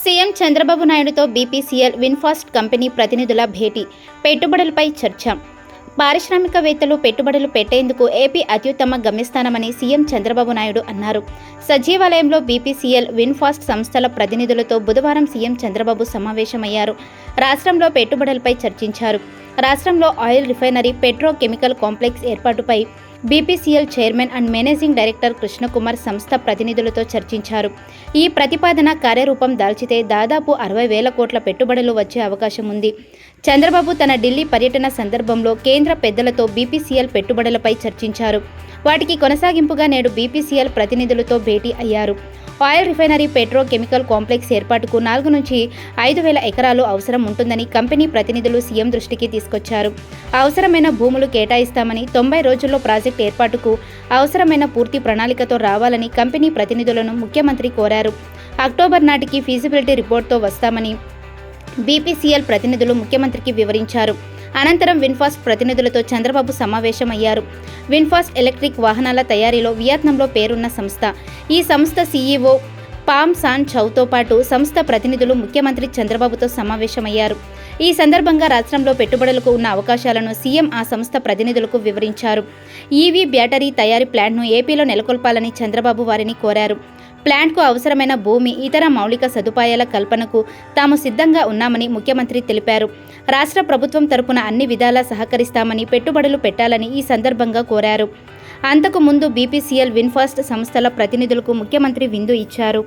CM Chandrababu నాయుడుతో BPCL VinFast company ప్రతినిధుల భేటీ, పెట్టుబడులపై చర్చ. పారిశ్రామికవేత్తలు పెట్టుబడులు పెట్టేందుకు ఏపీ అత్యుత్తమ గమ్యస్థానమని సీఎం చంద్రబాబు నాయుడు అన్నారు. సచివాలయంలో బీపీసీఎల్ విన్ఫాస్ట్ సంస్థల ప్రతినిధులతో బుధవారం సీఎం చంద్రబాబు సమావేశమయ్యారు. రాష్ట్రంలో పెట్టుబడులపై చర్చించారు. రాష్ట్రంలో oil refinery, petro chemical complex ఏర్పాటుపై BPCL chairman and managing director Krishnakumar సంస్థ ప్రతినిధులతో చర్చించారు. ఈ ప్రతిపాదన కార్యరూపం దాల్చితే దాదాపు 60,000 కోట్ల పెట్టుబడులు వచ్చే అవకాశం ఉంది. చంద్రబాబు తన ఢిల్లీ పర్యటన సందర్భంలో కేంద్ర పెద్దలతో బీపీసీఎల్ పెట్టుబడులపై చర్చించారు. వాటికి కొనసాగింపుగా నేడు బీపీసీఎల్ ప్రతినిధులతో భేటీ అయ్యారు. Oil refinery, petro chemical complex ఏర్పాటుకు 4 నుంచి 5,000 ఎకరాలు అవసరం ఉంటుందని కంపెనీ ప్రతినిధులు సీఎం దృష్టికి తీసుకొచ్చారు. అవసరమైన భూములు కేటాయిస్తామని, 90 రోజుల్లో ప్రాజెక్టు ఏర్పాటుకు అవసరమైన పూర్తి ప్రణాళికతో రావాలని కంపెనీ ప్రతినిధులను ముఖ్యమంత్రి కోరారు. అక్టోబర్ నాటికి ఫీజిబిలిటీ రిపోర్ట్తో వస్తామని బీపీసీఎల్ ప్రతినిధులు ముఖ్యమంత్రికి వివరించారు. అనంతరం విన్ఫాస్ట్ ప్రతినిధులతో చంద్రబాబు సమావేశమయ్యారు. విన్ఫాస్ట్ ఎలక్ట్రిక్ వాహనాల తయారీలో వియత్నాంలో పేరున్న సంస్థ. ఈ సంస్థ సీఈఓ పామ్ సాన్ చౌతో పాటు సంస్థ ప్రతినిధులు ముఖ్యమంత్రి చంద్రబాబుతో సమావేశమయ్యారు. ఈ సందర్భంగా రాష్ట్రంలో పెట్టుబడులకు ఉన్న అవకాశాలను సీఎం ఆ సంస్థ ప్రతినిధులకు వివరించారు. ఈవీ బ్యాటరీ తయారీ ప్లాంట్ను ఏపీలో నెలకొల్పాలని చంద్రబాబు వారిని కోరారు. ప్లాంట్కు అవసరమైన భూమి, ఇతర మౌలిక సదుపాయాల కల్పనకు తాము సిద్ధంగా ఉన్నామని ముఖ్యమంత్రి తెలిపారు. రాష్ట్ర ప్రభుత్వం తరపున అన్ని విధాలా సహకరిస్తామని, పెట్టుబడులు పెట్టాలని ఈ సందర్భంగా కోరారు. అంతకు ముందు బీపీసీఎల్ విన్ఫాస్ట్ సంస్థల ప్రతినిధులకు ముఖ్యమంత్రి విందు ఇచ్చారు.